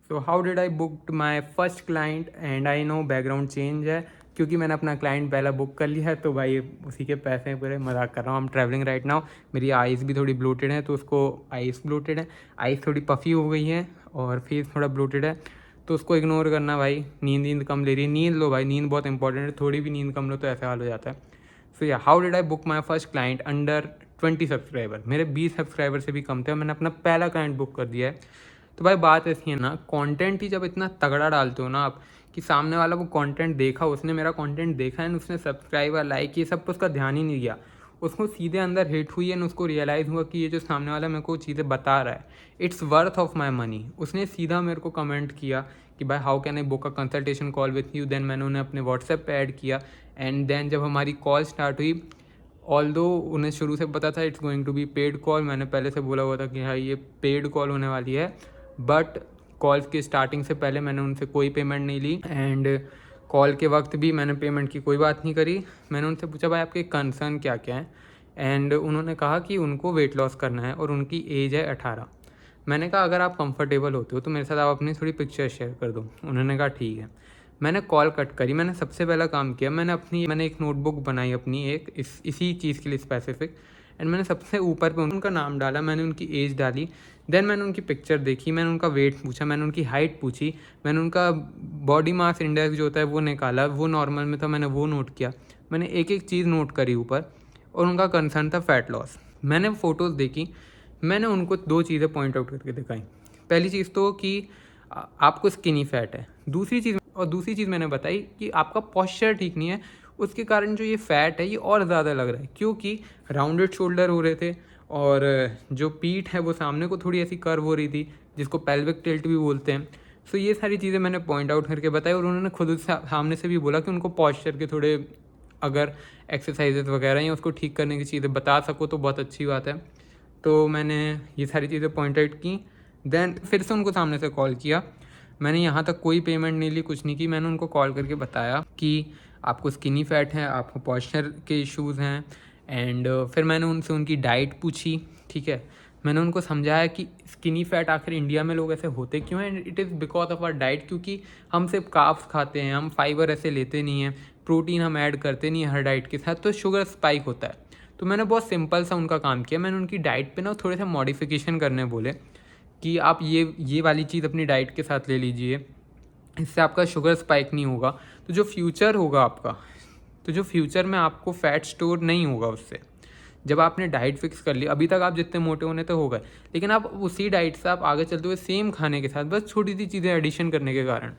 So how did I book my first client and I know background change है क्योंकि मैंने अपना client पहला बुक कर लिया है, तो भाई उसी के पैसे हैं पूरे। मजाक कर रहा हूँ। हम ट्रैवलिंग राइट नाउ। मेरी आइज़ भी थोड़ी ब्लोटेड है, तो उसको आइज़ ब्लोटेड है, आइज़ थोड़ी पफ़ी हो गई है और फेस थोड़ा ब्लोटेड है, तो उसको इग्नोर करना भाई। नींद कम ले रही है, नींद लो भाई, नींद बहुत इंपॉर्टेंट है। थोड़ी भी नींद कम लो तो ऐसा हाल हो जाता है। सो या how did I book my first client under 20 subscriber. मेरे 20 सब्सक्राइबर से भी कम थे और मैंने अपना पहला क्लाइंट बुक कर दिया है। तो भाई बात ऐसी है ना, कंटेंट ही जब इतना तगड़ा डालते हो ना आप कि सामने वाला वो कंटेंट देखा, उसने मेरा कंटेंट देखा है, उसने सब्सक्राइबर लाइक ये सब, तो उसका ध्यान ही नहीं दिया। उसको सीधे अंदर हिट हुई है, उसको रियलाइज़ हुआ कि ये जो सामने वाला मेरे को चीज़ें बता रहा है it's worth of my money. उसने सीधा मेरे को कमेंट किया कि भाई how can I book a consultation call with you. Then मैंने उन्हें अपने व्हाट्सएप पे ऐड किया एंड देन जब हमारी कॉल स्टार्ट हुई, ऑल्दो उन्हें शुरू से पता था it's going to be paid call. मैंने पहले से बोला हुआ था कि हाँ ये पेड कॉल होने वाली है, बट कॉल्स की स्टार्टिंग से पहले मैंने उनसे कोई पेमेंट नहीं ली एंड कॉल के वक्त भी मैंने पेमेंट की कोई बात नहीं करी। मैंने उनसे पूछा भाई आपके कंसर्न क्या क्या है, एंड उन्होंने कहा कि उनको वेट लॉस करना है और उनकी एज है 18। मैंने कहा अगर आप कंफर्टेबल होते हो तो मेरे साथ आप अपनी थोड़ी पिक्चर शेयर कर दो। उन्होंने कहा ठीक है। मैंने कॉल कट करी। मैंने सबसे पहला काम किया, मैंने एक नोटबुक बनाई अपनी, एक इसी चीज़ के लिए स्पेसिफिक, एंड मैंने सबसे ऊपर पे उनका नाम डाला, मैंने उनकी एज डाली, देन मैंने उनकी पिक्चर देखी, मैंने उनका वेट पूछा, मैंने उनकी हाइट पूछी, मैंने उनका बॉडी मास इंडेक्स जो होता है वो निकाला, वो नॉर्मल में था, मैंने वो नोट किया। मैंने एक एक चीज़ नोट करी ऊपर, और उनका कंसर्न था फ़ैट लॉस। मैंने फ़ोटोज़ देखी, मैंने उनको दो चीज़ें पॉइंट आउट करके दिखाई। पहली चीज़ तो कि आपको स्किनी फैट है। दूसरी चीज़ मैंने बताई कि आपका पॉस्चर ठीक नहीं है, उसके कारण जो ये फैट है ये और ज़्यादा लग रहा है, क्योंकि राउंडेड शोल्डर हो रहे थे और जो पीठ है वो सामने को थोड़ी ऐसी कर्व हो रही थी, जिसको पेल्विक टिल्ट भी बोलते हैं। सो ये सारी चीज़ें मैंने पॉइंट आउट करके बताई, और उन्होंने खुद सामने से भी बोला कि उनको पॉस्चर के थोड़े अगर एक्सरसाइजेज वगैरह या उसको ठीक करने की चीज़ें बता सको तो बहुत अच्छी बात है। तो मैंने ये सारी चीज़ें पॉइंट आउट की। देन फिर से उनको सामने से कॉल किया। मैंने यहाँ तक कोई पेमेंट नहीं ली, कुछ नहीं की। मैंने उनको कॉल करके बताया कि आपको स्किनी फैट है, आपको पॉस्चर के इश्यूज़ हैं, एंड फिर मैंने उनसे उनकी डाइट पूछी। ठीक है, मैंने उनको समझाया कि स्किनी फैट आखिर इंडिया में लोग ऐसे होते क्यों हैं, and it is because of our diet, क्योंकि हम सिर्फ कार्ब्स खाते हैं, हम फाइबर ऐसे लेते नहीं हैं, प्रोटीन हम ऐड करते नहीं हैं हर डाइट के साथ, तो शुगर स्पाइक होता है। तो मैंने बहुत सिंपल सा उनका काम किया। मैंने उनकी डाइट पे ना थोड़े से मॉडिफिकेशन करने बोले कि आप ये वाली चीज़ अपनी डाइट के साथ ले लीजिए, इससे आपका शुगर स्पाइक नहीं होगा। तो जो फ्यूचर होगा आपका, तो जो फ्यूचर में आपको फ़ैट स्टोर नहीं होगा उससे, जब आपने डाइट फिक्स कर ली। अभी तक आप जितने मोटे होने तो हो गए, लेकिन आप उसी डाइट से आप आगे चलते हुए सेम खाने के साथ बस छोटी सी चीज़ें एडिशन करने के कारण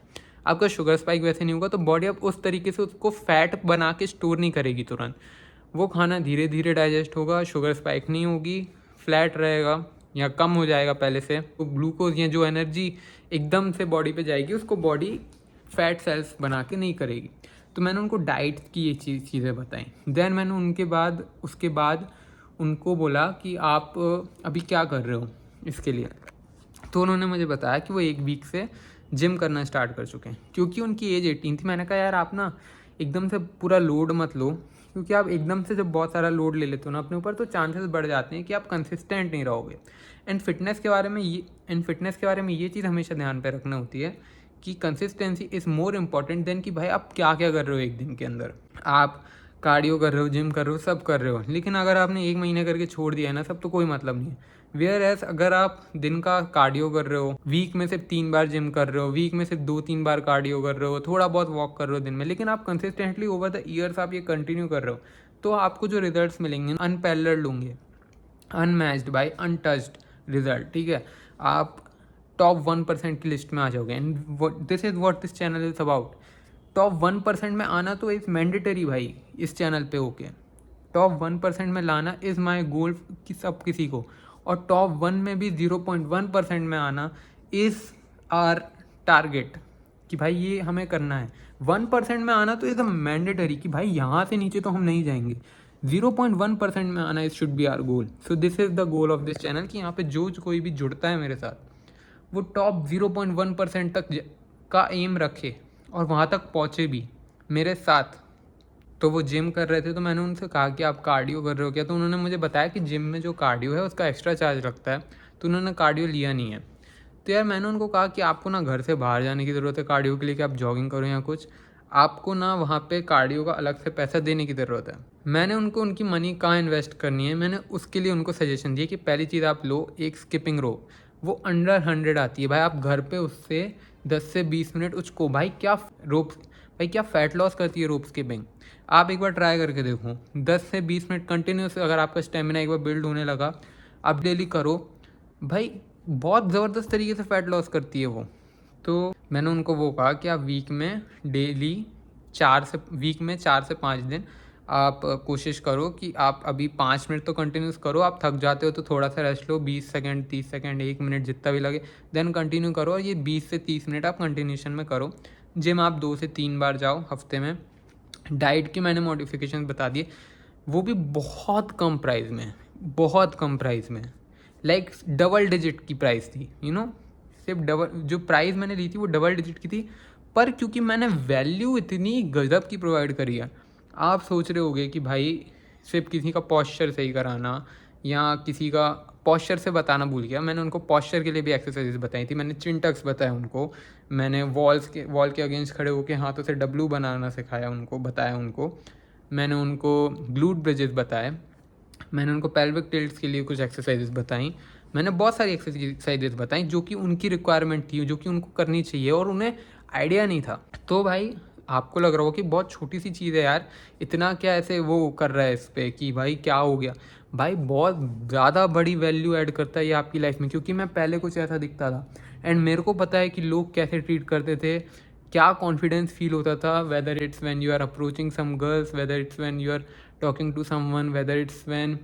आपका शुगर स्पाइक वैसे नहीं होगा। तो बॉडी अब उस तरीके से उसको फैट बना के स्टोर नहीं करेगी तुरंत। वो खाना धीरे धीरे डाइजेस्ट होगा, शुगर स्पाइक नहीं होगी, फ्लैट रहेगा या कम हो जाएगा पहले से। तो ग्लूकोज या जो एनर्जी एकदम से बॉडी पे जाएगी उसको बॉडी फैट सेल्स बना के नहीं करेगी। तो मैंने उनको डाइट की ये चीज़ें बताई। देन मैंने उसके बाद उनको बोला कि आप अभी क्या कर रहे हो इसके लिए। तो उन्होंने मुझे बताया कि वो 1 वीक से जिम करना स्टार्ट कर चुके हैं, क्योंकि उनकी एज 18 थी। मैंने कहा यार आप ना एकदम से पूरा लोड मत लो, क्योंकि आप एकदम से जब बहुत सारा लोड ले लेते हो ना अपने ऊपर, तो चांसेस बढ़ जाते हैं कि आप कंसिस्टेंट नहीं रहोगे। एंड फिटनेस के बारे में ये चीज़ हमेशा ध्यान पे रखना होती है कि consistency is more important than कि भाई आप क्या क्या कर रहे हो एक दिन के अंदर। आप कार्डियो कर रहे हो, जिम कर रहे हो, सब कर रहे हो, लेकिन अगर आपने 1 महीने करके छोड़ दिया है ना सब, तो कोई मतलब नहीं है। वेयर एज अगर आप दिन का कार्डियो कर रहे हो, वीक में सिर्फ 3 बार जिम कर रहे हो, वीक में सिर्फ 2-3 बार कार्डियो कर रहे हो, थोड़ा बहुत वॉक कर रहे हो दिन में, लेकिन आप कंसिस्टेंटली ओवर द ईयर्स आप ये कंटिन्यू कर रहे हो, तो आपको जो रिजल्ट्स मिलेंगे अनपैरेलल्ड होंगे, अनमैच्ड बाय अनटच्ड रिजल्ट। ठीक है, आप टॉप 1% की लिस्ट में आ जाओगे। And this is what this channel is about. Top 1% में आना तो इज़ मैंडेटरी भाई, इस चैनल पे होके टॉप 1% में लाना इज़ माई गोल कि सब किसी को, और टॉप 1 में भी 0.1% में आना इज़ आर टारगेट, कि भाई ये हमें करना है। 1% में आना तो इज़ अ मैंडेटरी, कि भाई यहाँ से नीचे तो हम नहीं जाएंगे। 0.1% में आना is should be our goal. So this is the goal of this channel, कि यहाँ पे जो कोई भी जुड़ता है मेरे साथ वो टॉप 0.1% तक का एम रखे और वहाँ तक पहुँचे भी मेरे साथ। तो वो जिम कर रहे थे, तो मैंने उनसे कहा कि आप कार्डियो कर रहे हो क्या, तो उन्होंने मुझे बताया कि जिम में जो कार्डियो है उसका एक्स्ट्रा चार्ज लगता है, तो उन्होंने कार्डियो लिया नहीं है। तो यार मैंने उनको कहा कि आपको ना घर से बाहर जाने की ज़रूरत है कार्डियो के लिए, कि आप जॉगिंग करो या कुछ, आपको ना वहाँ पे कार्डियो का अलग से पैसा देने की ज़रूरत है। मैंने उनको उनकी मनी कहाँ इन्वेस्ट करनी है, मैंने उसके लिए उनको सजेशन दिया कि पहली चीज़ आप लो एक स्किपिंग रोप, वो अंडर 100 आती है भाई, आप घर पे उससे 10 से 20 मिनट उसको, भाई क्या रोप, भाई क्या फ़ैट लॉस करती है रोप स्किपिंग, आप एक बार ट्राई करके देखो। 10 से 20 मिनट कंटिन्यूस अगर आपका स्टेमिना एक बार बिल्ड होने लगा, आप डेली करो भाई, बहुत ज़बरदस्त तरीके से फ़ैट लॉस करती है वो। तो मैंने उनको वो कहा कि आप वीक में 4 से 5 दिन आप कोशिश करो कि आप अभी 5 मिनट तो कंटिन्यूस करो, आप थक जाते हो तो थोड़ा सा रेस्ट लो, 20 सेकंड 30 सेकंड 1 मिनट जितना भी लगे, देन कंटिन्यू करो। और ये 20 से 30 मिनट आप कंटिन्यूशन में करो। जिम आप 2 से 3 बार जाओ हफ्ते में। डाइट की मैंने मॉडिफिकेशन बता दिए, वो भी बहुत कम प्राइस में, बहुत कम प्राइस में, लाइक डबल डिजिट की प्राइस थी, सिर्फ डबल, जो प्राइस मैंने ली थी वो डबल डिजिट की थी, पर क्योंकि मैंने वैल्यू इतनी गजब की प्रोवाइड करी है। आप सोच रहे होगे कि भाई सिर्फ किसी का पॉस्चर सही कराना या किसी का पॉस्चर से बताना भूल गया, मैंने उनको पॉस्चर के लिए भी एक्सरसाइजेस बताई थी, मैंने चिन टक्स बताया उनको, मैंने वॉल के अगेंस्ट खड़े होकर हाथों से डब्लू बनाना सिखाया उनको, बताया उनको, मैंने उनको ग्लूट ब्रिजेस बताए, मैंने उनको पेल्विक टिल्ट्स के लिए कुछ एक्सरसाइजेस बताई, मैंने बहुत सारी एक्सरसाइजेस बताई जो कि उनकी रिक्वायरमेंट थी, जो कि उनको करनी चाहिए और उन्हें आइडिया नहीं था। तो भाई आपको लग रहा हो कि बहुत छोटी सी चीज़ है यार, इतना क्या ऐसे वो कर रहा है इस पर कि भाई क्या हो गया, भाई बहुत ज़्यादा बड़ी वैल्यू ऐड करता है ये आपकी लाइफ में। क्योंकि मैं पहले कुछ ऐसा दिखता था एंड मेरे को पता है कि लोग कैसे ट्रीट करते थे, क्या कॉन्फिडेंस फील होता था, whether it's when you are approaching some girls, whether it's when you are talking to someone, whether it's when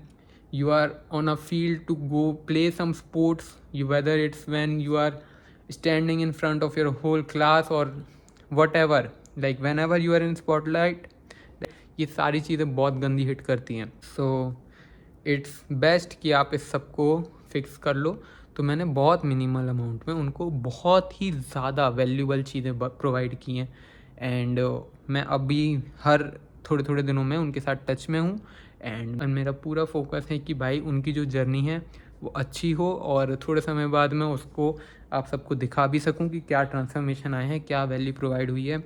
you are on a field to go play some sports, whether it's when you are standing in front of your whole class or whatever, like whenever you are in spotlight, ये सारी चीज़ें बहुत गंदी hit करती हैं। So it's best कि आप इस सब को फिक्स कर लो। तो मैंने बहुत मिनिमल अमाउंट में उनको बहुत ही ज़्यादा वैल्यूबल चीज़ें प्रोवाइड की हैं एंड मैं अभी हर थोड़े थोड़े दिनों में उनके साथ टच में हूँ एंड मेरा पूरा फोकस है कि भाई उनकी जो जर्नी है वो अच्छी हो और थोड़े समय बाद में उसको आप सबको दिखा भी सकूं कि क्या ट्रांसफॉर्मेशन आए हैं, क्या वैल्यू प्रोवाइड हुई है।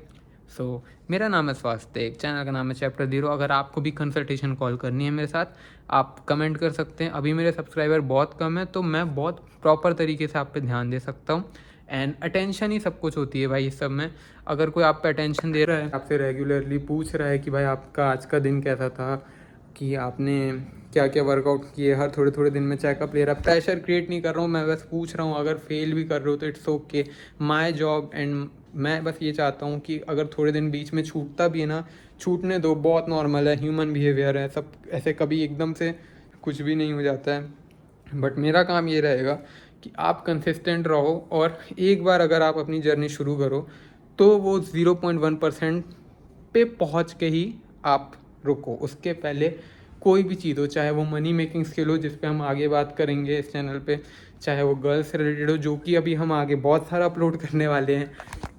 सो मेरा नाम है स्वास्थ्य, चैनल का नाम है चैप्टर 0। अगर आपको भी कंसल्टेशन कॉल करनी है मेरे साथ, आप कमेंट कर सकते हैं। अभी मेरे सब्सक्राइबर बहुत कम है तो मैं बहुत प्रॉपर तरीके से आप पे ध्यान दे सकता हूँ एंड अटेंशन ही सब कुछ होती है भाई इस सब में। अगर कोई आप पे अटेंशन दे रहा है, आपसे रेगुलरली पूछ रहा है कि भाई आपका आज का दिन कैसा था, कि आपने क्या क्या वर्कआउट किए, हर थोड़े थोड़े दिन में चेकअप ले रहा है, प्रेशर क्रिएट नहीं कर रहा हूँ मैं, बस पूछ रहा हूँ। अगर फेल भी कर रहे हो तो it's okay, my job and मैं बस ये चाहता हूँ कि अगर थोड़े दिन बीच में छूटता भी है ना, छूटने दो, बहुत नॉर्मल है, ह्यूमन बिहेवियर है सब, ऐसे कभी एकदम से कुछ भी नहीं हो जाता है। बट मेरा काम ये रहेगा कि आप कंसिस्टेंट रहो और एक बार अगर आप अपनी जर्नी शुरू करो तो वो 0.1% पे पहुंच के ही आप रुको। उसके पहले कोई भी चीज़ हो, चाहे वो मनी मेकिंग स्किल हो जिस पे हम आगे बात करेंगे इस चैनल पे, चाहे वो गर्ल्स से रिलेटेड हो जो कि अभी हम आगे बहुत सारा अपलोड करने वाले हैं,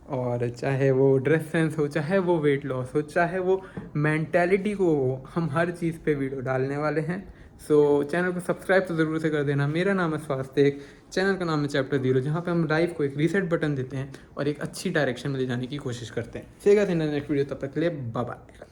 और चाहे वो ड्रेस सेंस हो, चाहे वो वेट लॉस हो, चाहे वो मेंटालिटी को हो, हम हर चीज़ पे वीडियो डालने वाले हैं। सो चैनल को सब्सक्राइब तो ज़रूर से कर देना। मेरा नाम है स्वास्थ्य, चैनल का नाम है चैप्टर 0, जहाँ पे हम लाइफ को एक रीसेट बटन देते हैं और एक अच्छी डायरेक्शन में ले जाने की कोशिश करते हैं। ठीक है, नेक्स्ट वीडियो, तब तक के लिए बाय बाय।